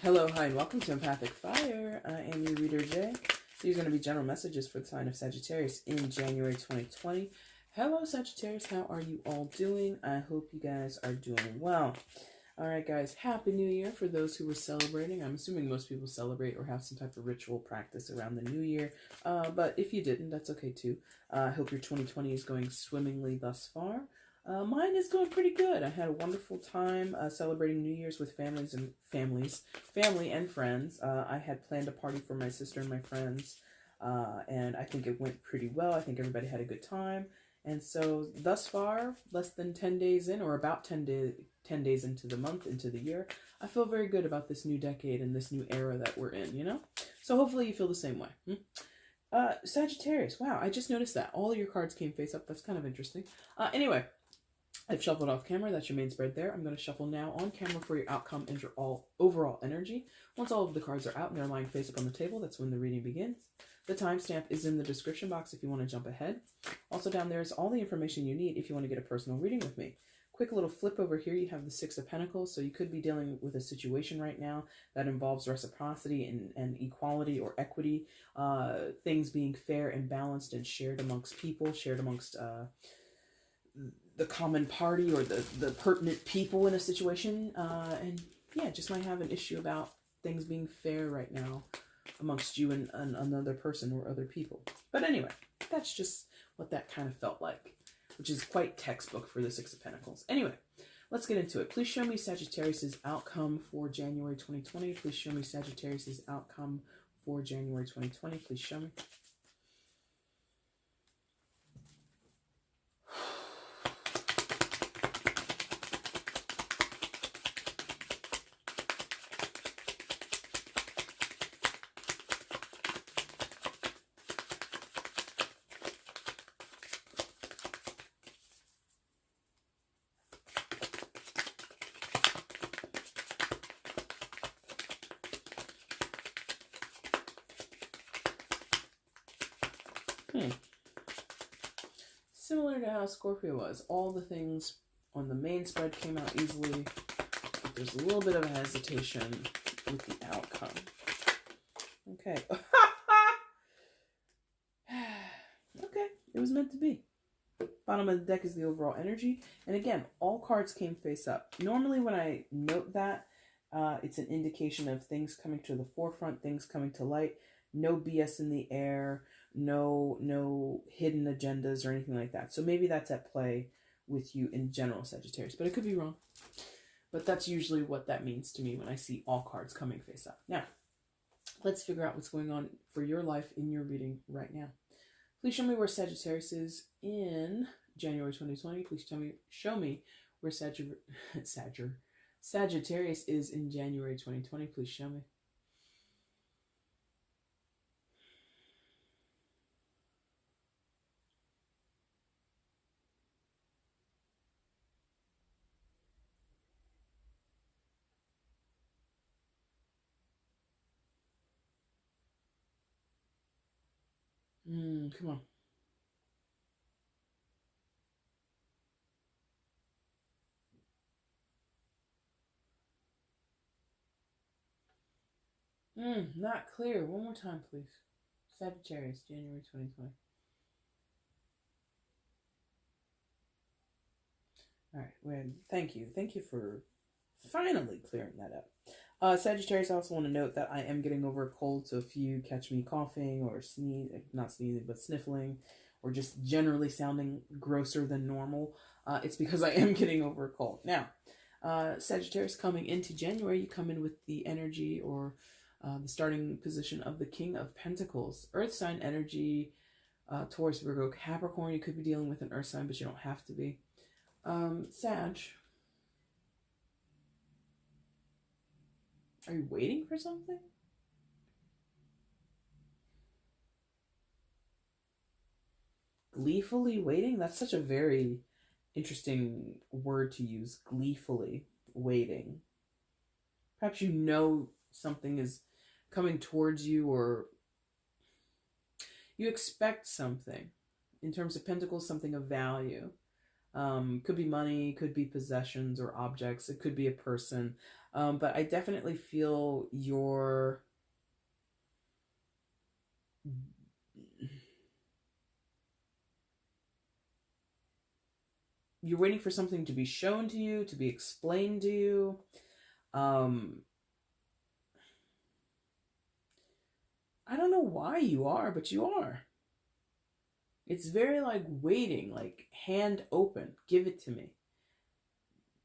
Hello, hi, and welcome to EmpathicFire. I am your reader, Jay. These are going to be general messages for the sign of Sagittarius in January 2020. Hello, Sagittarius. How are you all doing? I hope you guys are doing well. All right, guys. Happy New Year for those who were celebrating. I'm assuming most people celebrate or have some type of ritual practice around the New Year. But if you didn't, that's okay, too. I hope your 2020 is going swimmingly thus far. Mine is going pretty good. I had a wonderful time celebrating New Year's with family and friends. I had planned a party for my sister and my friends, and I think it went pretty well. I think everybody had a good time. And so thus far, less than 10 days in, or about 10 days into the month, into the year, I feel very good about this new decade and this new era that we're in, you know? So hopefully you feel the same way. Sagittarius, wow, I just noticed that. All of your cards came face up. That's kind of interesting. Anyway, I've shuffled off camera. That's your main spread there. I'm going to shuffle now on camera for your outcome and your overall energy. Once all of the cards are out and they're lying face up on the table, that's when the reading begins. The timestamp is in the description box if you want to jump ahead. Also down there is all the information you need if you want to get a personal reading with me. Quick little flip over here. You have the Six of Pentacles, so you could be dealing with a situation right now that involves reciprocity and equality or equity, things being fair and balanced and shared amongst people, shared amongst the common party or the pertinent people in a situation, and yeah, just might have an issue about things being fair right now amongst you and another person or other people. But anyway, that's just what that kind of felt like, which is quite textbook for the Six of Pentacles. Anyway, let's get into it. Please show me Sagittarius's outcome for January 2020. Please show me Sagittarius's outcome for January 2020. Please show me. Similar to how Scorpio was. All the things on the main spread came out easily, but there's a little bit of a hesitation with the outcome. Okay. Okay, it was meant to be. Bottom of the deck is the overall energy. And again, all cards came face up. Normally when I note that, it's an indication of things coming to the forefront, things coming to light, no BS in the air, no hidden agendas or anything like that. So maybe that's at play with you in general, Sagittarius, but I could be wrong. But that's usually what that means to me when I see all cards coming face up. Now, let's figure out what's going on for your life in your reading right now. Please show me where Sagittarius is in January 2020. Please show me where Sagittarius is in January 2020. Please show me. Come on. Not clear. One more time, please. Sagittarius, January 2020. All right. Well, thank you. Thank you for finally clearing that up. Sagittarius, I also want to note that I am getting over a cold, so if you catch me coughing or not sneezing, but sniffling, or just generally sounding grosser than normal, it's because I am getting over a cold. Now, Sagittarius, coming into January, you come in with the energy or the starting position of the King of Pentacles. Earth sign energy, Taurus, Virgo, Capricorn. You could be dealing with an earth sign, but you don't have to be. Sag, are you waiting for something? Gleefully waiting? That's such a very interesting word to use. Gleefully waiting. Perhaps you know something is coming towards you, or you expect something. In terms of Pentacles, something of value. Could be money, could be possessions or objects. It could be a person. But I definitely feel you're waiting for something to be shown to you, to be explained to you. I don't know why you are, but you are. It's very like waiting, like hand open, give it to me.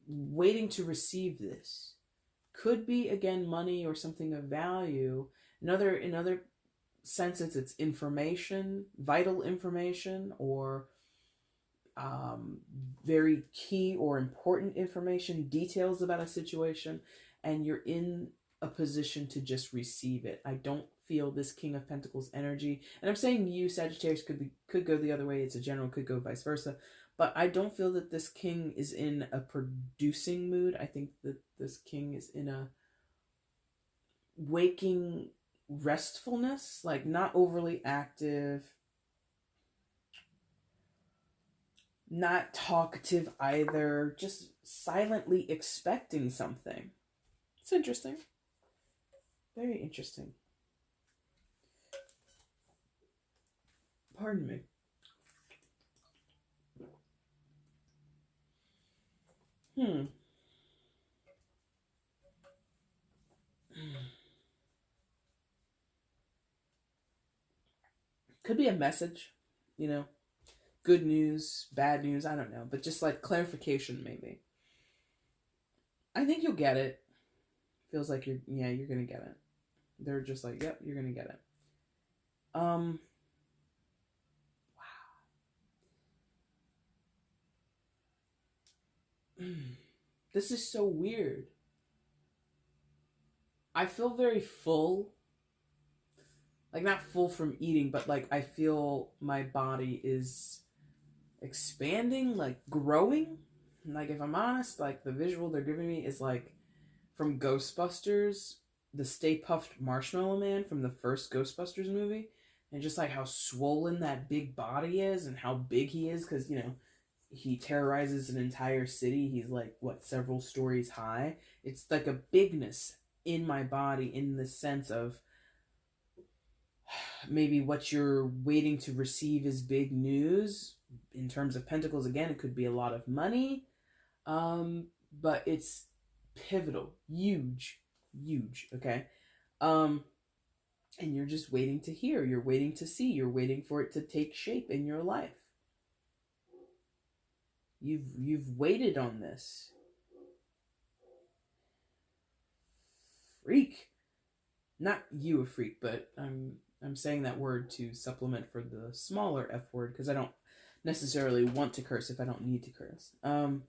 Waiting to receive this. Could be again money or something of value. In other senses, it's information, vital information, or very key or important information, details about a situation, and you're in a position to just receive it. I don't feel this King of Pentacles energy, and I'm saying you, Sagittarius, could go the other way. It's a general, could go vice versa, but I don't feel that this King is in a producing mood. I think that this King is in a waking restfulness, like not overly active, not talkative either, just silently expecting something. It's interesting. Very interesting. Pardon me. Could be a message, you know, good news, bad news, I don't know, but just like clarification maybe. I think you'll get it. Feels like you're gonna get it. They're just like, yep, you're gonna get it. Wow. This is so weird. I feel very full. Like not full from eating, but like I feel my body is expanding, like growing. Like if I'm honest, like the visual they're giving me is like from Ghostbusters, the Stay Puft Marshmallow Man from the first Ghostbusters movie, and just like how swollen that big body is and how big he is, because you know he terrorizes an entire city. He's like what, several stories high. It's like a bigness in my body in the sense of maybe what you're waiting to receive is big news. In terms of pentacles, again, it could be a lot of money, but it's pivotal, huge, okay. And you're just waiting to hear, you're waiting to see, you're waiting for it to take shape in your life. You've waited on this. Freak. Not you a freak, but I'm saying that word to supplement for the smaller F word because I don't necessarily want to curse if I don't need to curse. Wow.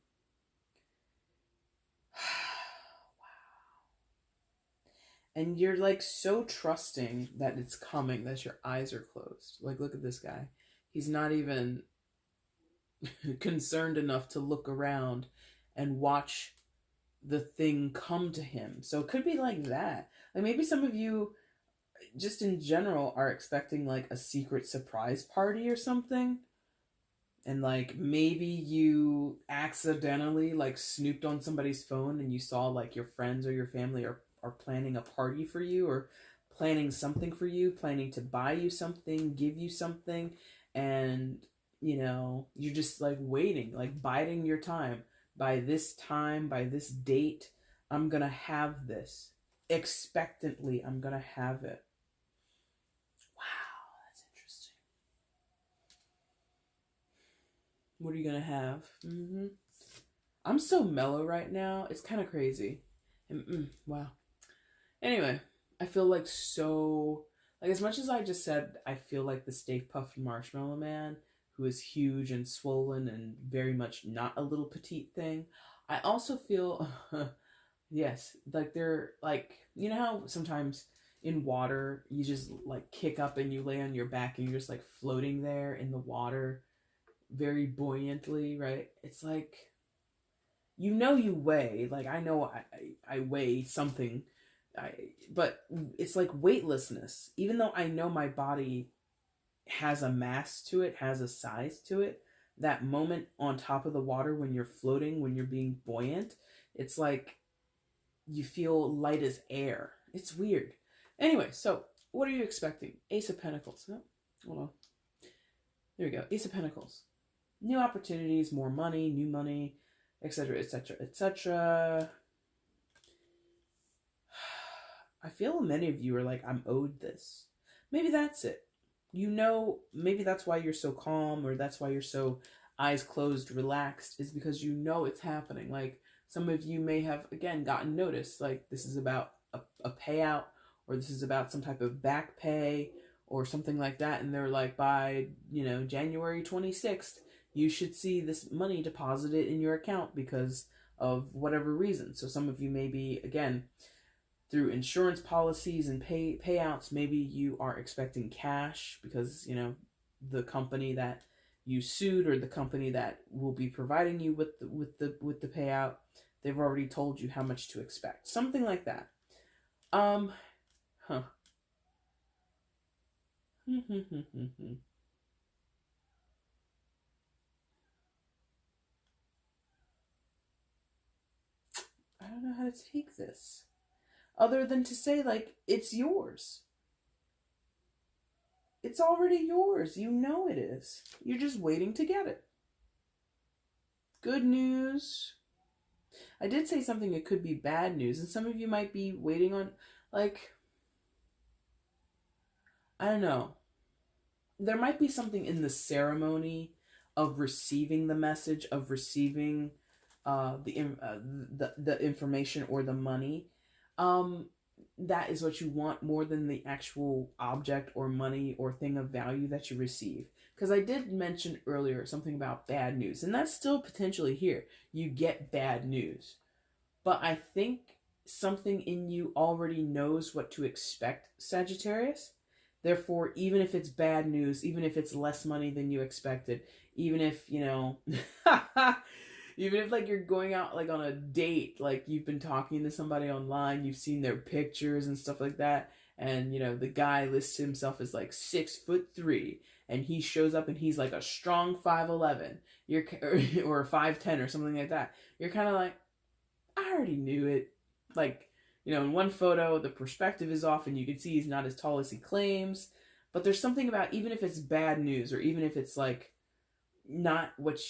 And you're like so trusting that it's coming that your eyes are closed. Like, look at this guy. He's not even concerned enough to look around and watch the thing come to him. So it could be like that. Like maybe some of you just in general are expecting like a secret surprise party or something, and like maybe you accidentally like snooped on somebody's phone and you saw like your friends or your family are planning a party for you, or planning something for you, planning to buy you something, give you something, and you know you're just like waiting, like biding your time. By this time, by this date, I'm gonna have this. Expectantly, I'm gonna have it. Wow, that's interesting. What are you gonna have? I'm so mellow right now. It's kind of crazy. Wow. Anyway, I feel like so, like as much as I just said, I feel like the Stay Puft Marshmallow Man, who is huge and swollen and very much not a little petite thing. I also feel, yes, like they're like, you know how sometimes in water you just like kick up and you lay on your back and you're just like floating there in the water very buoyantly, right? It's like, you know, you weigh, like I know I weigh something, but it's like weightlessness. Even though I know my body has a mass to it, has a size to it, that moment on top of the water when you're floating, when you're being buoyant, it's like you feel light as air. It's weird. Anyway, so what are you expecting? Ace of Pentacles. Oh, hold on. There we go. Ace of Pentacles. New opportunities, more money, new money, etc., etc., etc. I feel many of you are like, I'm owed this. Maybe that's it. You know, maybe that's why you're so calm, or that's why you're so eyes closed, relaxed, is because you know it's happening. Like, some of you may have, again, gotten notice, like this is about a payout, or this is about some type of back pay or something like that. And they're like, by, January 26th, you should see this money deposited in your account because of whatever reason. So some of you may be, again, through insurance policies and payouts, maybe you are expecting cash because, the company that you sued, or the company that will be providing you with the payout, they've already told you how much to expect. Something like that. Huh. I don't know how to take this, other than to say, like, it's yours. It's already yours. You know it is. You're just waiting to get it. Good news. I did say something, it could be bad news, and some of you might be waiting on, like, I don't know. There might be something in the ceremony of receiving the message, of receiving the information or the money. That is what you want more than the actual object or money or thing of value that you receive. Because I did mention earlier something about bad news, and that's still potentially here. You get bad news. But I think something in you already knows what to expect, Sagittarius. Therefore, even if it's bad news, even if it's less money than you expected, even if, even if, like, you're going out, like, on a date, like, you've been talking to somebody online, you've seen their pictures and stuff like that, and, the guy lists himself as, like, 6'3", and he shows up and he's, like, a strong 5'11", or 5'10", or something like that. You're kind of like, I already knew it. Like, in one photo, the perspective is off and you can see he's not as tall as he claims. But there's something about, even if it's bad news, or even if it's, like, not what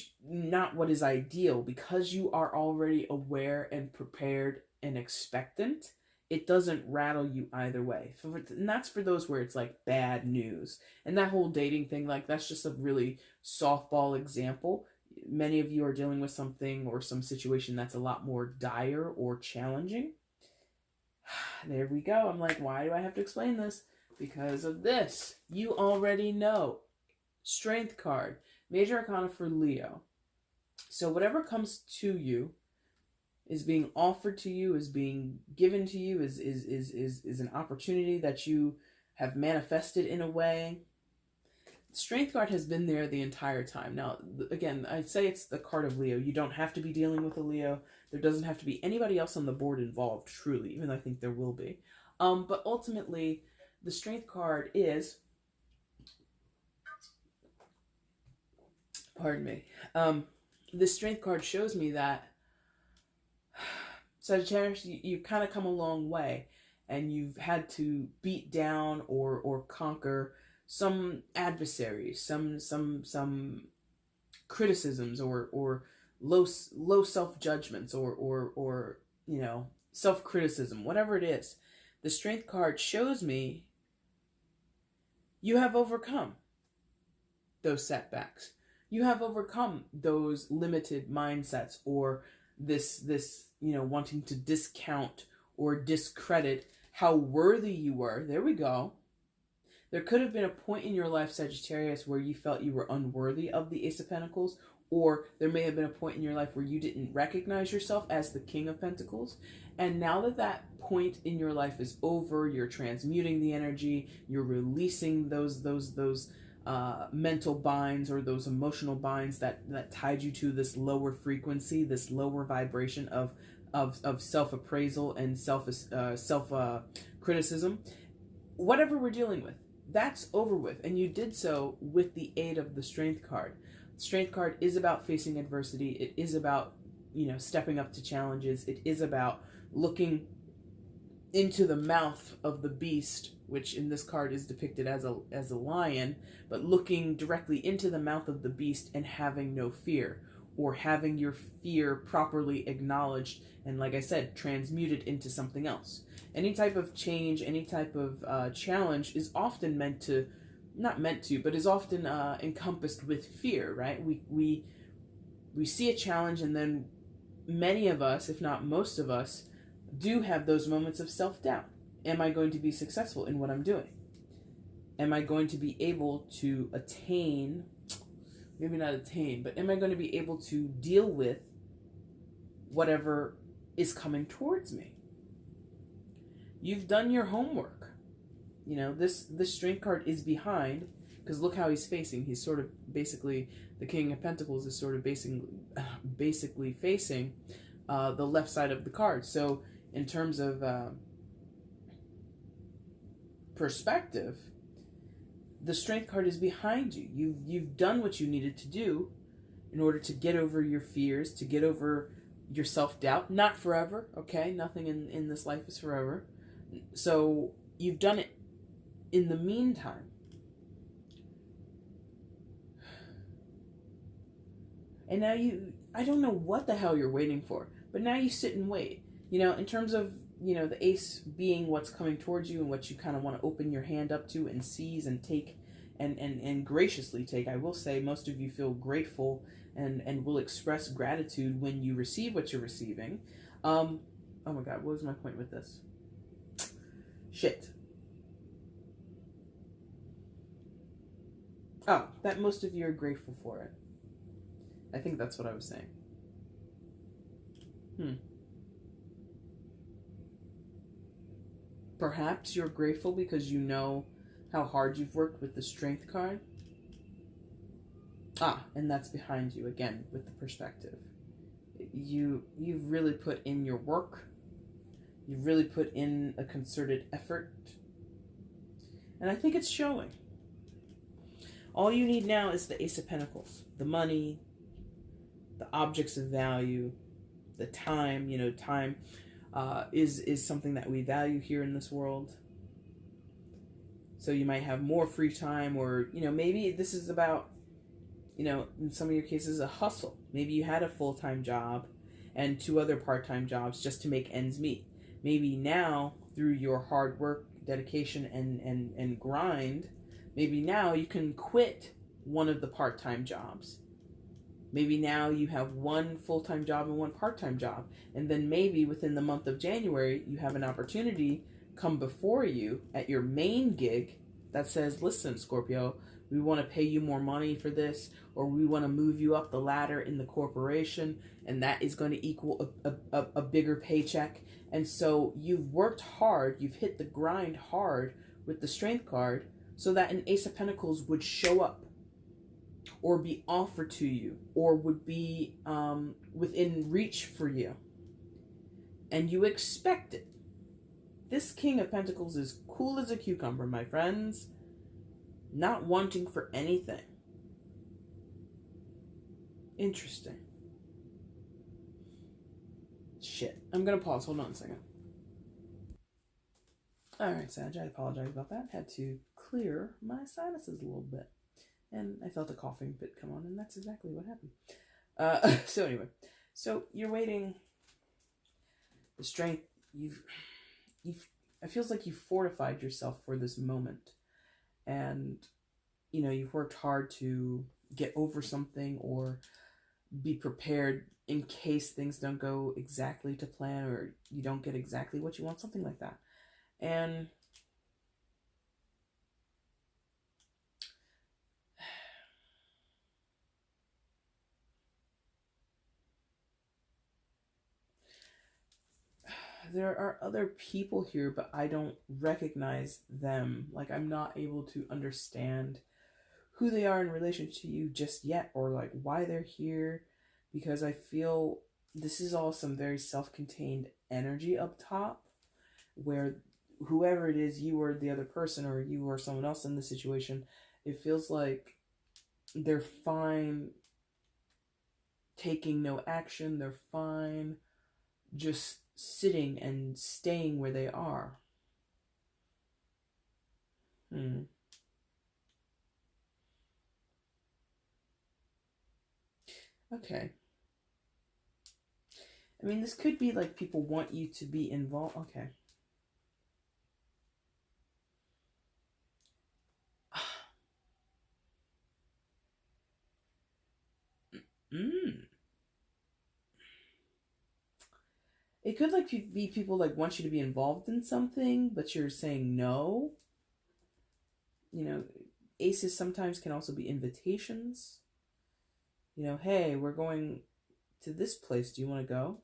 is ideal, because you are already aware and prepared and expectant, it doesn't rattle you either way. And that's for those where it's, like, bad news. And that whole dating thing, like, that's just a really softball example. Many of you are dealing with something or some situation that's a lot more dire or challenging. There we go. I'm like, why do I have to explain this? Because of this. You already know. Strength card. Major Arcana for Leo. So whatever comes to you is being offered to you, is being given to you, is an opportunity that you have manifested in a way. Strength card has been there the entire time. Now, again, I'd say it's the card of Leo. You don't have to be dealing with a Leo. There doesn't have to be anybody else on the board involved, truly, even though I think there will be. But ultimately, the Strength card is... Pardon me. The Strength card shows me that, Sagittarius, you've kind of come a long way, and you've had to beat down or conquer some adversaries, some criticisms, or low self-judgments, or self-criticism, whatever it is. The Strength card shows me you have overcome those setbacks. You have overcome those limited mindsets, or this wanting to discount or discredit how worthy you were. There we go. There could have been a point in your life, Sagittarius, where you felt you were unworthy of the Ace of Pentacles, or there may have been a point in your life where you didn't recognize yourself as the King of Pentacles. And now that that point in your life is over, you're transmuting the energy, you're releasing those mental binds, or those emotional binds that tied you to this lower frequency, this lower vibration of self-appraisal and self criticism. Whatever we're dealing with, that's over with, and you did so with the aid of the Strength card. The Strength card is about facing adversity. It is about, stepping up to challenges. It is about looking into the mouth of the beast, which in this card is depicted as a lion, but looking directly into the mouth of the beast and having no fear, or having your fear properly acknowledged and, like I said, transmuted into something else. Any type of change, any type of challenge is often but is often encompassed with fear, right? We see a challenge, and then many of us, if not most of us, do have those moments of self-doubt. Am I going to be successful in what I'm doing? Am I going to be able to attain, maybe not attain, but am I going to be able to deal with whatever is coming towards me? You've done your homework. You know, this strength card is behind, because look how he's facing. He's sort of basically, the King of Pentacles is sort of basically facing the left side of the card. So in terms of perspective, the strength card is behind you. You've done what you needed to do in order to get over your fears, to get over your self-doubt. Not forever, okay? Nothing in this life is forever. So you've done it in the meantime. And now I don't know what the hell you're waiting for, but now you sit and wait. You know, in terms of, you know, the ace being what's coming towards you and what you kind of want to open your hand up to and seize and take and graciously take. I will say most of you feel grateful and will express gratitude when you receive what you're receiving. Oh my God, what was my point with this? Shit. Oh, that most of you are grateful for it. I think that's what I was saying. Perhaps you're grateful because you know how hard you've worked with the strength card. And that's behind you again with the perspective. You've really put in your work. You've really put in a concerted effort. And I think it's showing. All you need now is the Ace of Pentacles. The money, the objects of value, the time. You know, time is something that we value here in this world. So you might have more free time, or, you know, maybe this is about, you know, in some of your cases, a hustle. Maybe you had a full-time job and 2 other part-time jobs just to make ends meet. Maybe now, through your hard work, dedication, and grind, maybe now you can quit one of the part-time jobs. Maybe now you have 1 full-time job and 1 part-time job. And then maybe within the month of January, you have an opportunity come before you at your main gig that says, listen, Scorpio, we want to pay you more money for this, or we want to move you up the ladder in the corporation, and that is going to equal a bigger paycheck. And so you've worked hard, you've hit the grind hard with the strength card, so that an Ace of Pentacles would show up, or be offered to you, or would be within reach for you. And you expect it. This King of Pentacles is cool as a cucumber, my friends. Not wanting for anything. Interesting. Shit. I'm going to pause. Hold on a second. Alright, Sag, I apologize about that. Had to clear my sinuses a little bit. And I felt a coughing fit come on, and that's exactly what happened. So anyway. So you're waiting. The strength, it feels like you've fortified yourself for this moment. And, you know, you've worked hard to get over something or be prepared in case things don't go exactly to plan, or you don't get exactly what you want, something like that. And there are other people here, but I don't recognize them. Like, I'm not able to understand who they are in relation to you just yet, or like why they're here, because I feel this is all some very self-contained energy up top, where whoever it is, you or the other person, or you or someone else in the situation, it feels like they're fine taking no action. They're fine just sitting and staying where they are. Okay. I mean, this could be like people want you to be involved. Okay. It could like be people like want you to be involved in something, but you're saying no. You know, aces sometimes can also be invitations. You know, hey, we're going to this place. Do you want to go?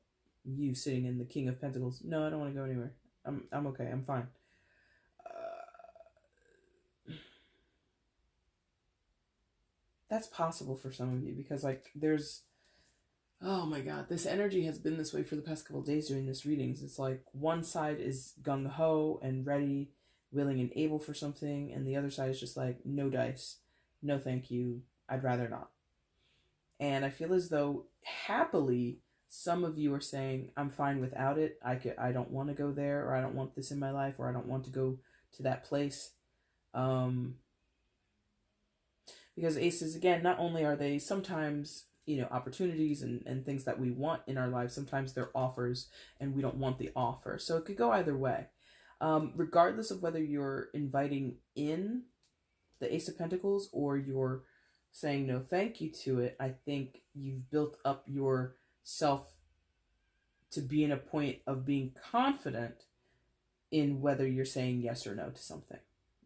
You sitting in the King of Pentacles. No, I don't want to go anywhere. I'm okay. I'm fine. That's possible for some of you because like there's, oh my god, this energy has been this way for the past couple of days doing this readings. It's like one side is gung-ho and ready, willing and able for something, and the other side is just like, no dice, no thank you, I'd rather not. And I feel as though happily some of you are saying, I'm fine without it. I don't want to go there, or I don't want this in my life, or I don't want to go to that place. Because aces, again, not only are they sometimes, you know, opportunities and things that we want in our lives, sometimes they're offers and we don't want the offer. So it could go either way. Regardless of whether you're inviting in the Ace of Pentacles or you're saying no thank you to it, I think you've built up yourself to be in a point of being confident in whether you're saying yes or no to something.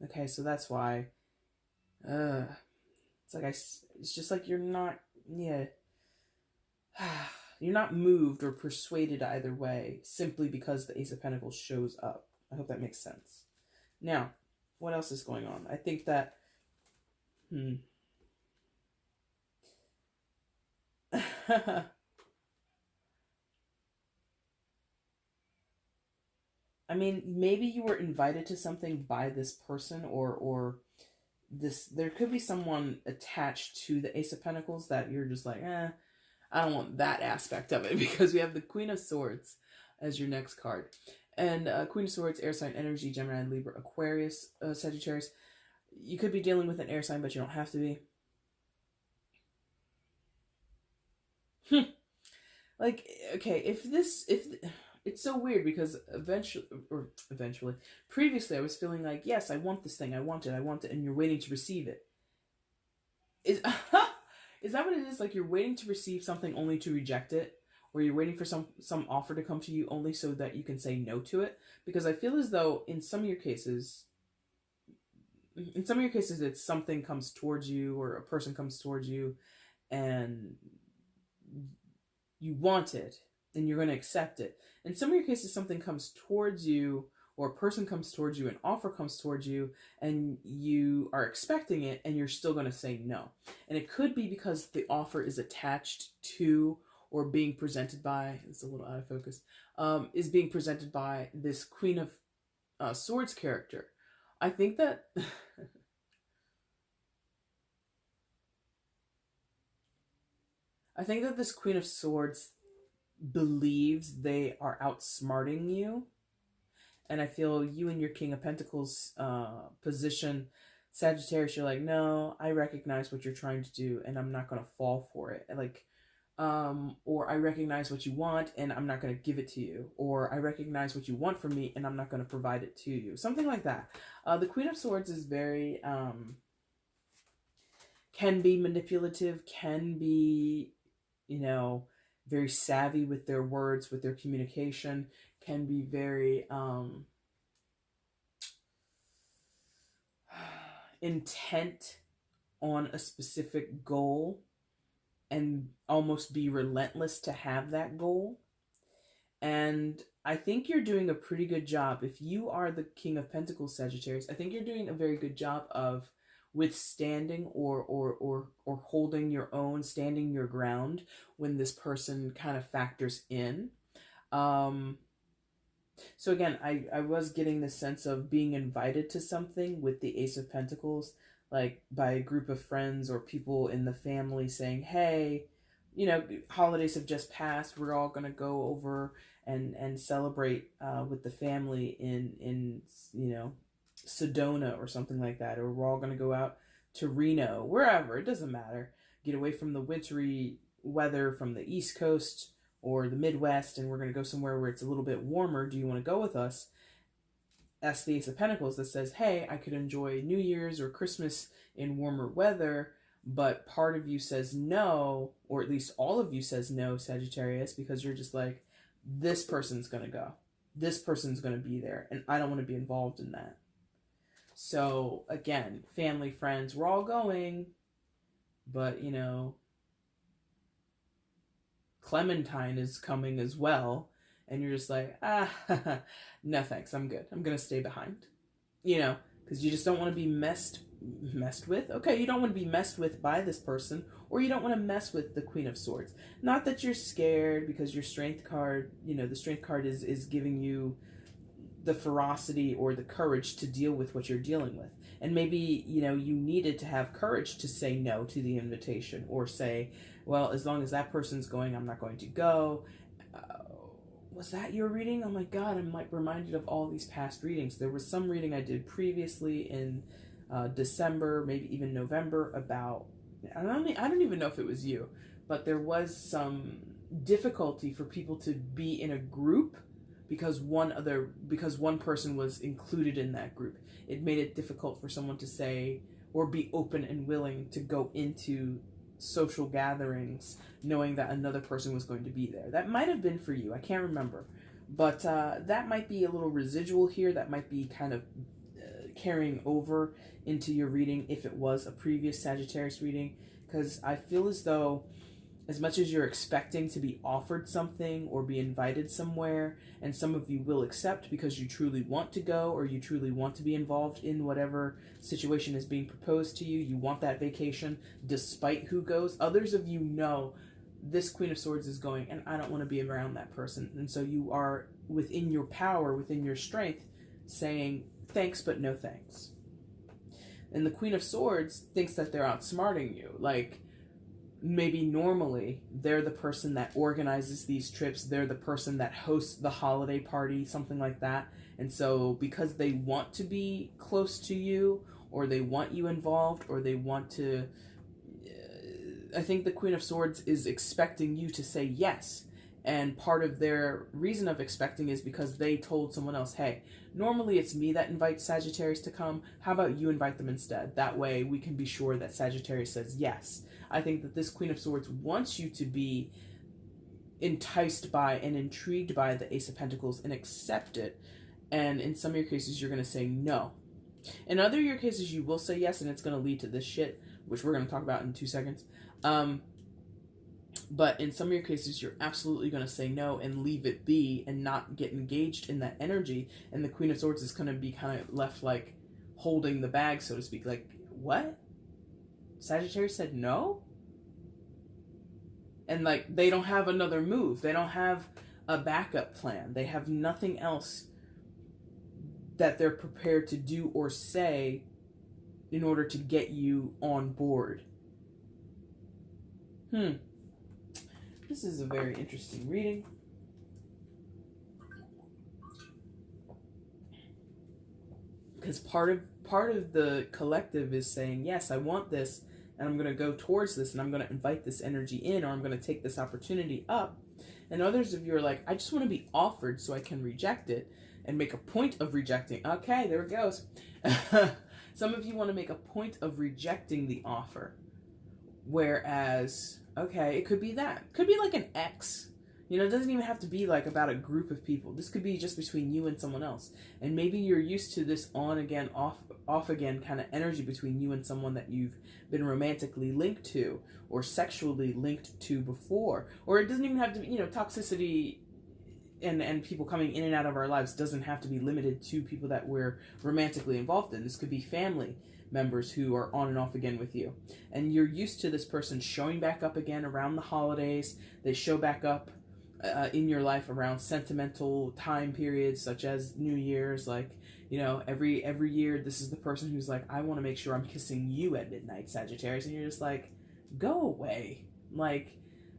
Okay, so that's why it's like it's just like you're not, yeah, you're not moved or persuaded either way simply because the Ace of Pentacles shows up. I hope that makes sense. Now, what else is going on? I think that I mean, maybe you were invited to something by this person, or this, there could be someone attached to the Ace of Pentacles that you're just like, I don't want that aspect of it, because we have the Queen of Swords as your next card. And Queen of Swords, air sign energy, Gemini, Libra, Aquarius, Sagittarius. You could be dealing with an air sign, but you don't have to be. Like, okay, if it's so weird because previously I was feeling like, yes, I want this thing, I want it, and you're waiting to receive it. Is that what it is? Like you're waiting to receive something only to reject it, or you're waiting for some offer to come to you only so that you can say no to it? Because I feel as though in some of your cases it's something comes towards you, or a person comes towards you and you want it and you're going to accept it. In some of your cases, something comes towards you, or a person comes towards you, an offer comes towards you, and you are expecting it and you're still going to say no. And it could be because the offer is attached to or being presented by, it's a little out of focus, is being presented by this Queen of Swords character. I think that I think that this Queen of Swords believes they are outsmarting you. And I feel you and your King of Pentacles position, Sagittarius, you're like, no, I recognize what you're trying to do and I'm not going to fall for it. Like, or I recognize what you want and I'm not going to give it to you. Or I recognize what you want from me and I'm not going to provide it to you. Something like that. The Queen of Swords is very, can be manipulative, can be, you know, very savvy with their words, with their communication, can be very intent on a specific goal and almost be relentless to have that goal. And I think you're doing a pretty good job. If you are the King of Pentacles, Sagittarius, I think you're doing a very good job of withstanding or holding your own, standing your ground when this person kind of factors in. So again, I was getting the sense of being invited to something with the Ace of Pentacles, like by a group of friends or people in the family saying, hey, you know, holidays have just passed, we're all going to go over and celebrate with the family in Sedona or something like that, or we're all going to go out to Reno, wherever, it doesn't matter. Get away from the wintry weather from the East Coast or the Midwest, and we're going to go somewhere where it's a little bit warmer. Do you want to go with us? That's the Ace of Pentacles that says, hey, I could enjoy New Year's or Christmas in warmer weather, but part of you says no, or at least all of you says no, Sagittarius, because you're just like, this person's going to go. This person's going to be there, and I don't want to be involved in that. So, again, family, friends, we're all going, but, Clementine is coming as well, and you're just like, no thanks, I'm good. I'm going to stay behind. Because you just don't want to be messed with. Okay, you don't want to be messed with by this person, or you don't want to mess with the Queen of Swords. Not that you're scared, because your Strength card, the Strength card is giving you the ferocity or the courage to deal with what you're dealing with. And maybe, you needed to have courage to say no to the invitation, or say, well, as long as that person's going, I'm not going to go. Was that your reading? Oh my God, I'm like reminded of all these past readings. There was some reading I did previously in December, maybe even November, about, I don't even know if it was you, but there was some difficulty for people to be in a group because one person was included in that group. It made it difficult for someone to say or be open and willing to go into social gatherings knowing that another person was going to be there. That might have been for you. I can't remember. But that might be a little residual here. That might be kind of carrying over into your reading if it was a previous Sagittarius reading. Because I feel as though as much as you're expecting to be offered something or be invited somewhere, and some of you will accept because you truly want to go or you truly want to be involved in whatever situation is being proposed to you, you want that vacation despite who goes. Others of you know this Queen of Swords is going and I don't want to be around that person. And so you are within your power, within your strength, saying thanks but no thanks. And the Queen of Swords thinks that they're outsmarting you. Like, maybe normally they're the person that organizes these trips, they're the person that hosts the holiday party, something like that. And so because they want to be close to you, or they want you involved, or they want to, I think the Queen of Swords is expecting you to say yes. And part of their reason of expecting is because they told someone else, hey, normally it's me that invites Sagittarius to come. How about you invite them instead? That way we can be sure that Sagittarius says yes. I think that this Queen of Swords wants you to be enticed by and intrigued by the Ace of Pentacles and accept it. And in some of your cases, you're going to say no. In other of your cases, you will say yes, and it's going to lead to this shit, which we're going to talk about in 2 seconds. But in some of your cases, you're absolutely going to say no and leave it be and not get engaged in that energy. And the Queen of Swords is going to be kind of left like holding the bag, so to speak. Like, what? Sagittarius said no? And like, they don't have another move. They don't have a backup plan. They have nothing else that they're prepared to do or say in order to get you on board. This is a very interesting reading. Because part of the collective is saying, yes, I want this, and I'm going to go towards this, and I'm going to invite this energy in, or I'm going to take this opportunity up. And others of you are like, I just want to be offered so I can reject it and make a point of rejecting. Okay, there it goes. Some of you want to make a point of rejecting the offer. Whereas, okay, it could be that. It could be like an ex. It doesn't even have to be like about a group of people. This could be just between you and someone else. And maybe you're used to this on again, off again kind of energy between you and someone that you've been romantically linked to or sexually linked to before. Or it doesn't even have to be, toxicity and people coming in and out of our lives doesn't have to be limited to people that we're romantically involved in. This could be family members who are on and off again with you. And you're used to this person showing back up again around the holidays. They show back up in your life around sentimental time periods such as New Year's. Like, every year this is the person who's like, I want to make sure I'm kissing you at midnight, Sagittarius. And you're just like, go away. Like,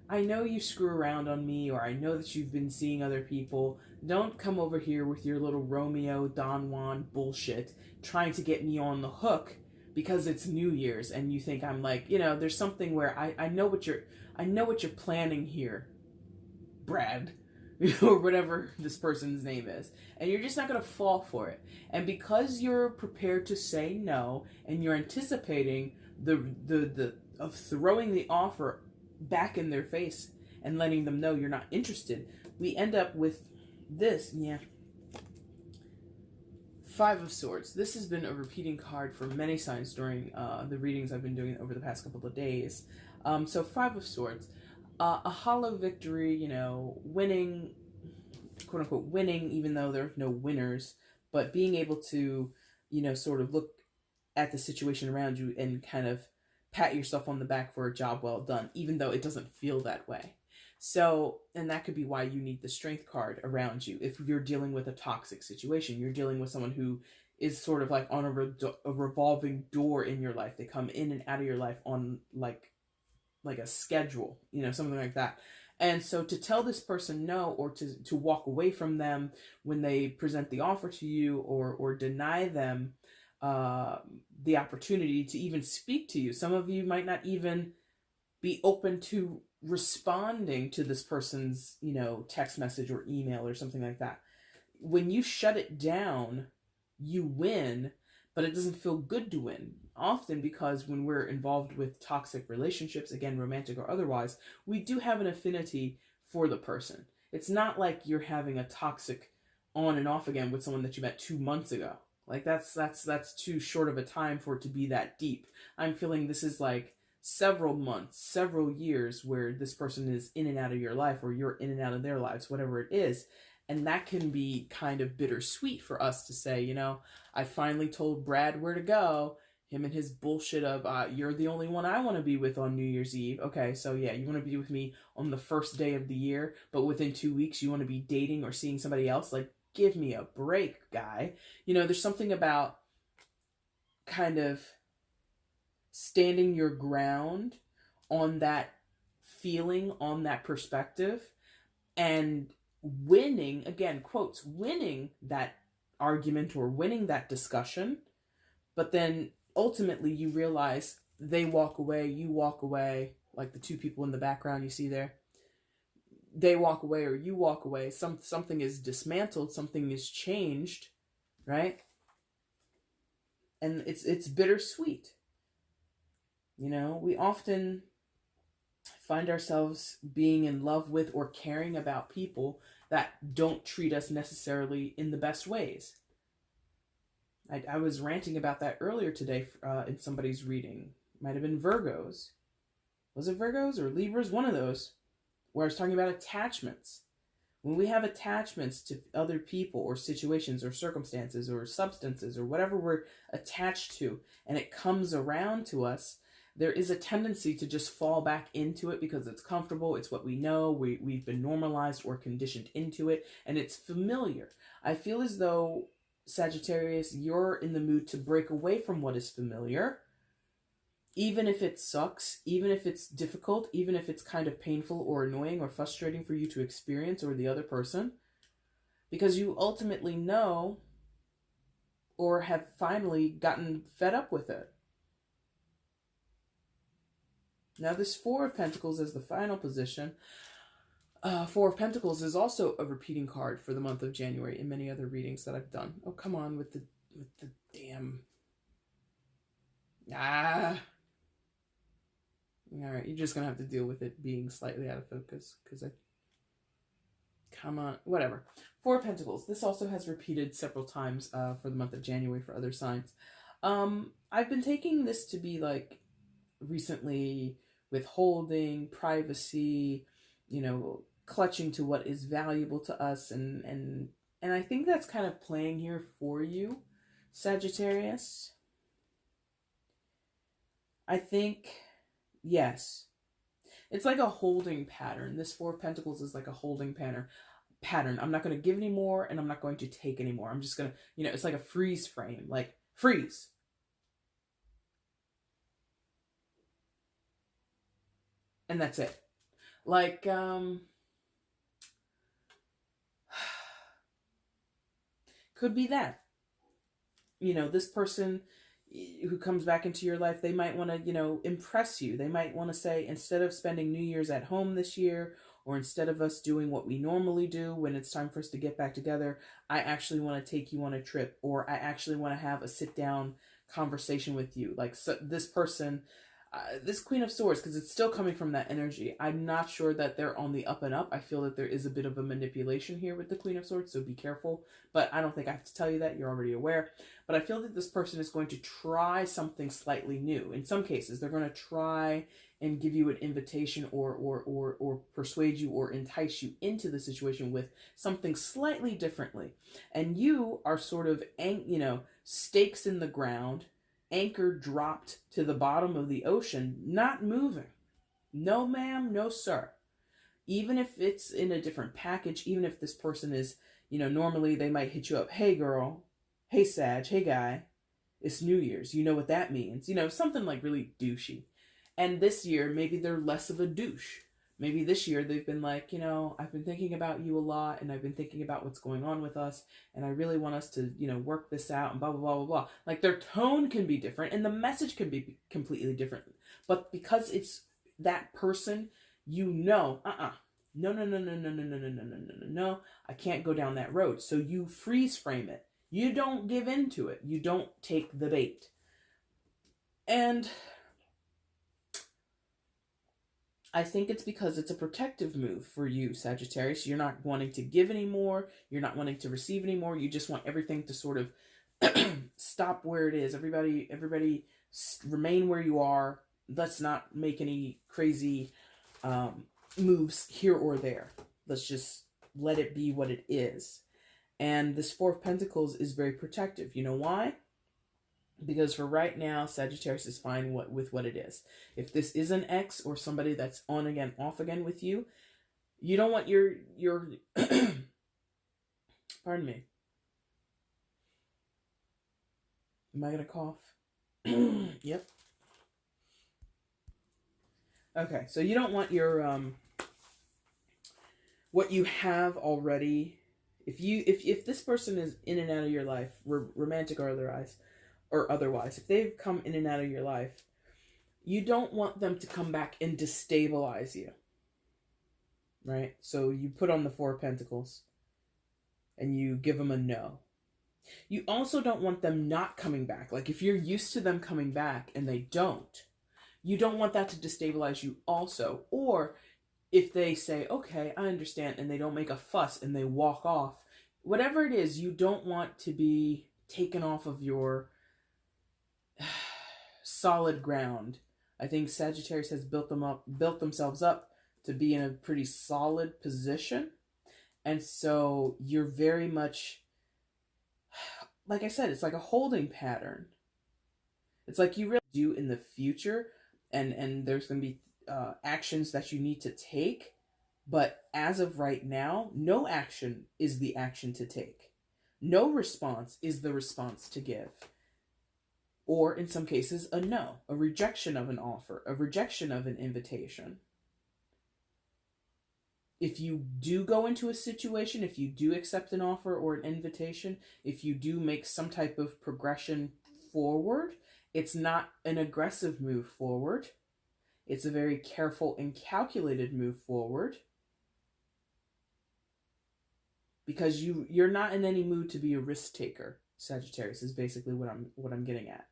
I know you screw around on me, or I know that you've been seeing other people. Don't come over here with your little Romeo, Don Juan bullshit, trying to get me on the hook because it's New Year's and you think I'm like, there's something where I know what you're planning here, Brad, or whatever this person's name is, and you're just not going to fall for it. And because you're prepared to say no, and you're anticipating the of throwing the offer back in their face and letting them know you're not interested, we end up with this. Five of Swords. This has been a repeating card for many signs during the readings I've been doing over the past couple of days. So Five of Swords, a hollow victory, winning, quote unquote winning, even though there's no winners, but being able to, sort of look at the situation around you and kind of pat yourself on the back for a job well done, even though it doesn't feel that way. So, and that could be why you need the Strength card around you. If you're dealing with a toxic situation, you're dealing with someone who is sort of like on a revolving door in your life. They come in and out of your life on like a schedule, something like that. And so to tell this person no, or to walk away from them when they present the offer to you, or deny them the opportunity to even speak to you. Some of you might not even be open to responding to this person's, text message or email or something like that. When you shut it down, you win, but it doesn't feel good to win. Often because when we're involved with toxic relationships, again, romantic or otherwise, we do have an affinity for the person. It's not like you're having a toxic on and off again with someone that you met 2 months ago. Like that's too short of a time for it to be that deep. I'm feeling this is like several months, several years where this person is in and out of your life, or you're in and out of their lives, whatever it is. And that can be kind of bittersweet for us to say, I finally told Brad where to go. Him and his bullshit of, you're the only one I want to be with on New Year's Eve. Okay, so yeah, you want to be with me on the first day of the year, but within 2 weeks you want to be dating or seeing somebody else? Like, give me a break, guy. There's something about kind of standing your ground on that feeling, on that perspective, and winning, again, quotes, winning that argument or winning that discussion. But then ultimately you realize they walk away, you walk away, like the two people in the background you see there. They walk away or you walk away. Something is dismantled, something is changed, right? And it's bittersweet. We often find ourselves being in love with or caring about people that don't treat us necessarily in the best ways. I was ranting about that earlier today in somebody's reading. Might have been Virgos. Was it Virgos or Libras? One of those. Where I was talking about attachments. When we have attachments to other people or situations or circumstances or substances or whatever we're attached to, and it comes around to us, there is a tendency to just fall back into it because it's comfortable, it's what we know, we've been normalized or conditioned into it, and it's familiar. I feel as though, Sagittarius, you're in the mood to break away from what is familiar, even if it sucks, even if it's difficult, even if it's kind of painful or annoying or frustrating for you to experience or the other person, because you ultimately know or have finally gotten fed up with it. Now this Four of Pentacles is the final position. Four of Pentacles is also a repeating card for the month of January in many other readings that I've done. Oh, come on with the damn... Alright, you're just going to have to deal with it being slightly out of focus, because come on, whatever. Four of Pentacles. This also has repeated several times for the month of January for other signs. I've been taking this to be like recently withholding, privacy, clutching to what is valuable to us, and I think that's kind of playing here for you, Sagittarius. I think, yes, it's like a holding pattern. This Four of Pentacles is like a holding pattern. I'm not going to give any more, and I'm not going to take any more. I'm just going to, it's like a freeze frame, like freeze. And that's it. Like, could be that, you know, this person who comes back into your life, they might want to, you know, impress you. They might want to say, instead of spending New Year's at home this year, or instead of us doing what we normally do when it's time for us to get back together, I actually want to take you on a trip, or I actually want to have a sit down conversation with you. Like, so this person, this Queen of Swords, because it's still coming from that energy, I'm not sure that they're on the up and up. I feel that there is a bit of a manipulation here with the Queen of Swords, so be careful. But I don't think I have to tell you that. You're already aware. But I feel that this person is going to try something slightly new. In some cases, they're going to try and give you an invitation, or persuade you or entice you into the situation with something slightly differently. And you are sort of, you know, stakes in the ground, anchor dropped to the bottom of the ocean, not moving. No ma'am, no sir. Even if it's in a different package, even if this person is, you know, normally they might hit you up, hey girl, hey Sag, hey guy, it's New Year's, you know what that means, you know, something like really douchey. And this year, maybe they're less of a douche. Maybe this year they've been like, you know, I've been thinking about you a lot, and I've been thinking about what's going on with us, and I really want us to, you know, work this out, and blah, blah, blah, blah, blah. Like, their tone can be different, and the message can be completely different. But because it's that person, you know, no, no, no, no, no, no, no, no, no, no, no, no, I can't go down that road. So you freeze frame it. You don't give in to it. You don't take the bait. And I think it's because it's a protective move for you, Sagittarius. You're not wanting to give anymore. You're not wanting to receive anymore. You just want everything to sort of stop where it is. Everybody remain where you are. Let's not make any crazy moves here or there. Let's just let it be what it is. And this Four of Pentacles is very protective. You know why? Because for right now, Sagittarius is fine with what it is. If this is an ex or somebody that's on again, off again with you, you don't want your pardon me. Am I going to cough? Yep. Okay, so you don't want your what you have already. If this person is in and out of your life, romantic or otherwise, if they've come in and out of your life, you don't want them to come back and destabilize you. Right? So you put on the Four of Pentacles and you give them a no. You also don't want them not coming back. Like, if you're used to them coming back and they don't, you don't want that to destabilize you also. Or if they say, okay, I understand, and they don't make a fuss and they walk off, whatever it is, you don't want to be taken off of your solid ground. I think Sagittarius has built themselves up to be in a pretty solid position. And so you're very much, like I said, it's like a holding pattern. It's like you really do in the future, and there's going to be actions that you need to take. But as of right now, no action is the action to take. No response is the response to give. Or in some cases, a no, a rejection of an offer, a rejection of an invitation. If you do go into a situation, if you do accept an offer or an invitation, if you do make some type of progression forward, it's not an aggressive move forward. It's a very careful and calculated move forward. Because you're not in any mood to be a risk taker, Sagittarius, is basically what I'm getting at.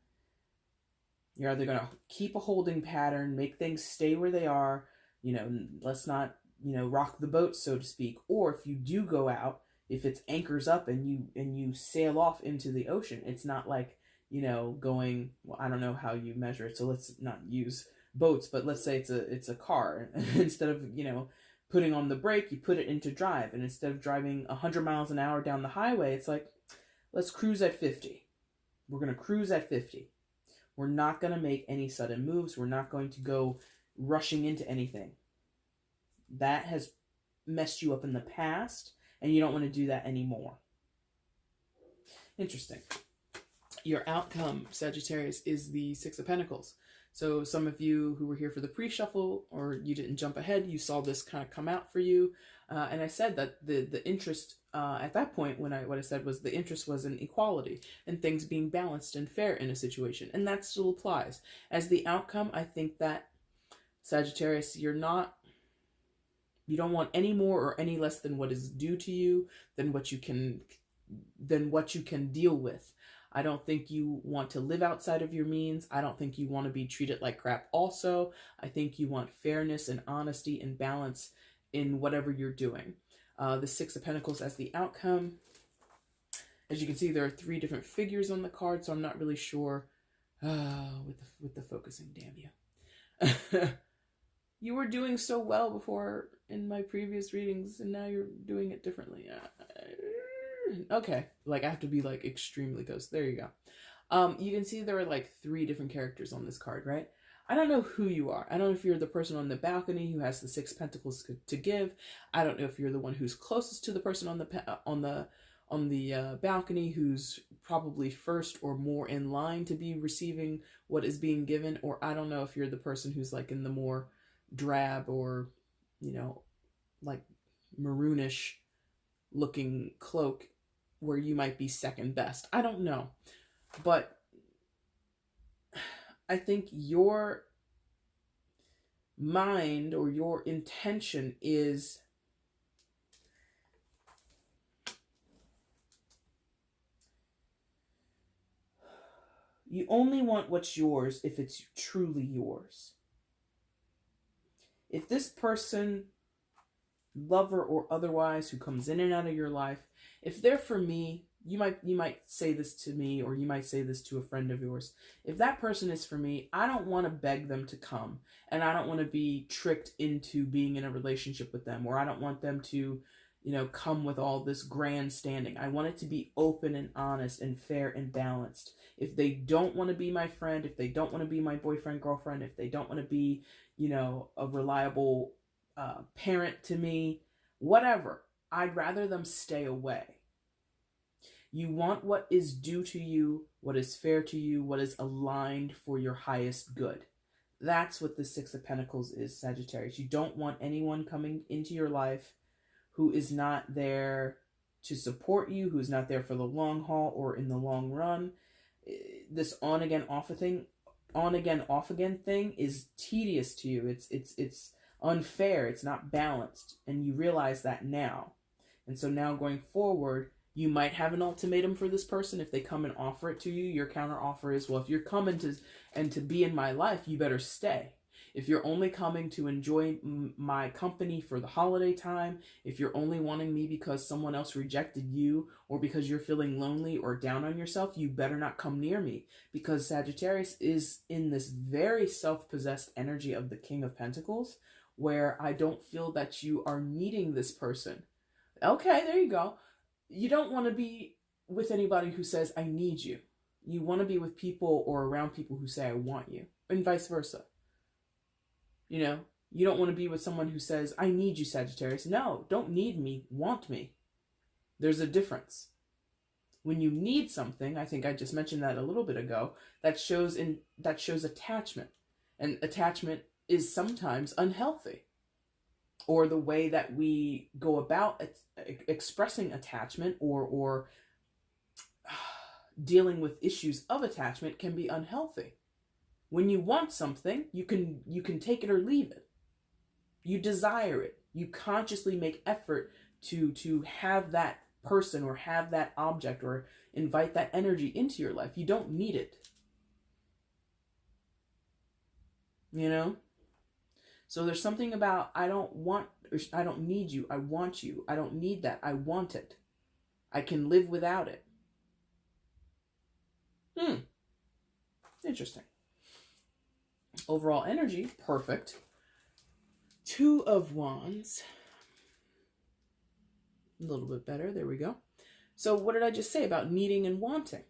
You're either going to keep a holding pattern, make things stay where they are, you know, let's not, you know, rock the boat, so to speak. Or if you do go out, if it's anchors up and you sail off into the ocean, it's not like, you know, going, well, I don't know how you measure it, so let's not use boats, but let's say it's a car. Instead of, you know, putting on the brake, you put it into drive, and instead of driving 100 miles an hour down the highway, it's like, let's cruise at 50. We're going to cruise at 50. We're not going to make any sudden moves. We're not going to go rushing into anything. That has messed you up in the past, and you don't want to do that anymore. Interesting. Your outcome, Sagittarius, is the Six of Pentacles. So some of you who were here for the pre-shuffle, or you didn't jump ahead, you saw this kind of come out for you. And I said that the interest at that point, what I said was the interest was in equality and things being balanced and fair in a situation. And that still applies. As the outcome, I think that Sagittarius, you don't want any more or any less than what is due to you, than what you can deal with. I don't think you want to live outside of your means. I don't think you want to be treated like crap also. I think you want fairness and honesty and balance in whatever you're doing. The Six of Pentacles as the outcome. As you can see, there are 3 different figures on the card, so I'm not really sure with the focusing, damn you. You were doing so well before in my previous readings, and now you're doing it differently. Okay, like I have to be like extremely close. There you go. You can see there are like 3 different characters on this card, right? I don't know who you are. I don't know if you're the person on the balcony who has the 6 pentacles to give. I don't know if you're the one who's closest to the person on the balcony, who's probably first or more in line to be receiving what is being given, or I don't know if you're the person who's like in the more drab or, you know, like maroonish looking cloak where you might be second best. I don't know. But I think your mind or your intention is you only want what's yours if it's truly yours. If this person, lover or otherwise, who comes in and out of your life, if they're for me, you might say this to me, or you might say this to a friend of yours. If that person is for me, I don't want to beg them to come, and I don't want to be tricked into being in a relationship with them, or I don't want them to, you know, come with all this grandstanding. I want it to be open and honest and fair and balanced. If they don't want to be my friend, if they don't want to be my boyfriend, girlfriend, if they don't want to be, you know, a reliable parent to me, whatever, I'd rather them stay away. You want what is due to you, what is fair to you, what is aligned for your highest good. That's what the 6 of Pentacles is, Sagittarius. You don't want anyone coming into your life who is not there to support you, who's not there for the long haul or in the long run. This on again, off again thing is tedious to you. It's unfair. It's not balanced, and you realize that now. And so now going forward, you might have an ultimatum for this person. If they come and offer it to you, your counter offer is, well, if you're coming to be in my life, you better stay. If you're only coming to enjoy my company for the holiday time, if you're only wanting me because someone else rejected you, or because you're feeling lonely or down on yourself, you better not come near me. Because Sagittarius is in this very self-possessed energy of the King of Pentacles, where I don't feel that you are needing this person. Okay, there you go. You don't want to be with anybody who says, I need you. You want to be with people or around people who say, I want you, and vice versa. You know, you don't want to be with someone who says, I need you, Sagittarius. No, don't need me, want me. There's a difference. When you need something, I think I just mentioned that a little bit ago, that shows attachment. And attachment is sometimes unhealthy. Or the way that we go about expressing attachment or dealing with issues of attachment can be unhealthy. When you want something, you can take it or leave it. You desire it. You consciously make effort to have that person or have that object or invite that energy into your life. You don't need it. You know? So there's something about, I don't need you, I want you. I don't need that, I want it. I can live without it. Interesting. Overall energy, perfect. 2 of Wands. A little bit better, there we go. So what did I just say about needing and wanting?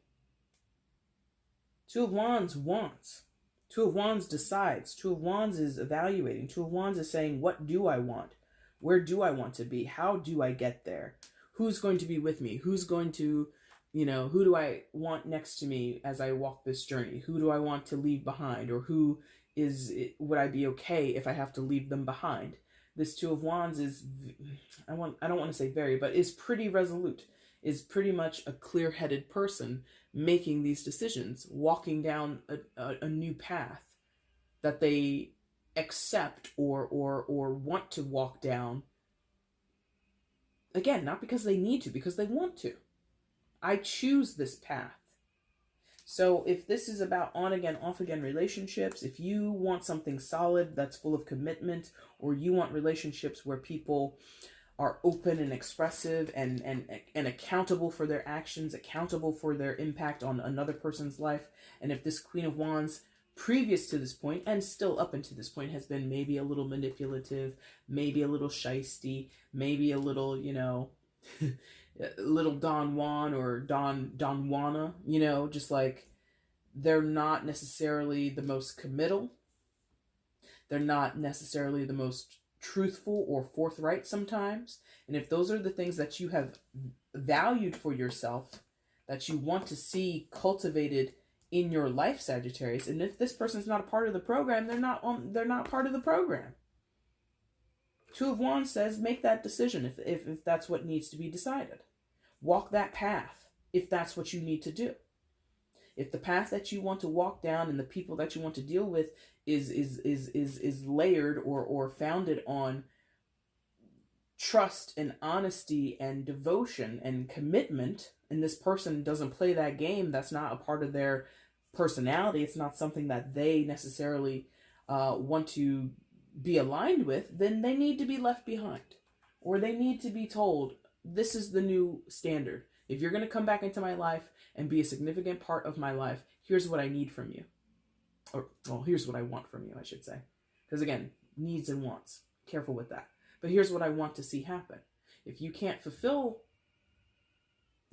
2 of Wands wants. 2 of Wands decides. 2 of Wands is evaluating. 2 of Wands is saying, what do I want? Where do I want to be? How do I get there? Who's going to be with me? Who's going to You know, who do I want next to me as I walk this journey? Who do I want to leave behind? Or who would I be okay if I have to leave them behind? This Two of Wands is, I don't want to say very, but is pretty resolute, is pretty much a clear-headed person making these decisions, walking down a new path that they accept or want to walk down. Again, not because they need to, because they want to. I choose this path. So if this is about on again, off again relationships, if you want something solid that's full of commitment, or you want relationships where people are open and expressive and accountable for their actions, accountable for their impact on another person's life, and if this Queen of Wands previous to this point and still up until this point has been maybe a little manipulative, maybe a little shisty, maybe a little, you know, little Don Juan or Don Juana, you know, just like they're not necessarily the most committal. They're not necessarily the most truthful or forthright sometimes. And if those are the things that you have valued for yourself, that you want to see cultivated in your life, Sagittarius, and if this person's not a part of the program, they're not part of the program. Two of Wands says make that decision if that's what needs to be decided. Walk that path if that's what you need to do. If the path that you want to walk down and the people that you want to deal with is layered or founded on trust and honesty and devotion and commitment, and this person doesn't play that game, that's not a part of their personality, it's not something that they necessarily want to be aligned with, then they need to be left behind. Or they need to be told, this is the new standard. If you're going to come back into my life and be a significant part of my life, here's what I need from you. Or, well, here's what I want from you, I should say. Because again, needs and wants. Careful with that. But here's what I want to see happen. If you can't fulfill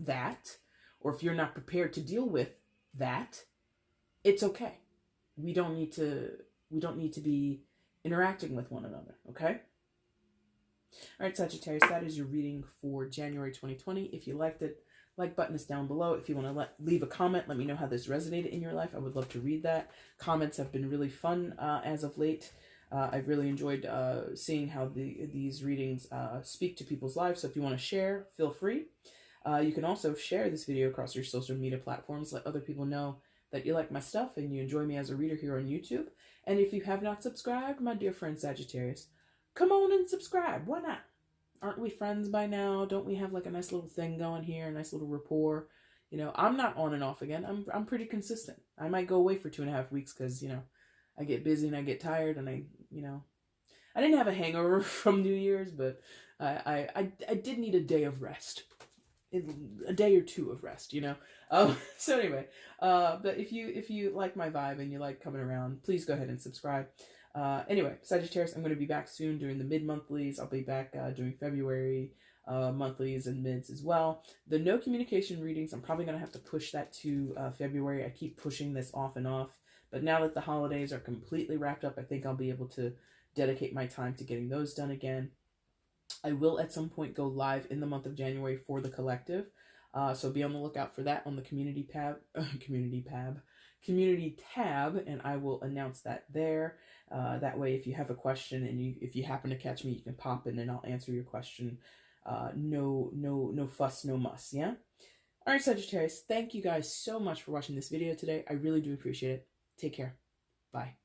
that, or if you're not prepared to deal with that, it's okay. We don't need to be interacting with one another, okay? All right, Sagittarius, that is your reading for January 2020. If you liked it, like button is down below. If you want to leave a comment, let me know how this resonated in your life. I would love to read that. Comments have been really fun as of late. I've really enjoyed seeing how these readings speak to people's lives. So if you want to share, feel free. You can also share this video across your social media platforms. Let other people know that you like my stuff and you enjoy me as a reader here on YouTube. And if you have not subscribed, my dear friend Sagittarius, come on and subscribe. Why not? Aren't we friends by now? Don't we have like a nice little thing going here, a nice little rapport? You know, I'm not on and off again. I'm pretty consistent. I might go away for 2.5 weeks because, you know, I get busy and I get tired and I didn't have a hangover from New Year's, but I did need a day of rest. A day or two of rest, you know. So anyway, but if you like my vibe and you like coming around, please go ahead and subscribe. Anyway, Sagittarius, I'm going to be back soon during the mid-monthlies. I'll be back during February monthlies and mids as well. The no communication readings, I'm probably going to have to push that to February. I keep pushing this off and off, but now that the holidays are completely wrapped up, I think I'll be able to dedicate my time to getting those done again. I will at some point go live in the month of January for the collective. So be on the lookout for that on the community tab, and I will announce that there. That way, if you have a question and if you happen to catch me, you can pop in and I'll answer your question. No fuss, no muss, yeah? All right, Sagittarius, thank you guys so much for watching this video today. I really do appreciate it. Take care. Bye.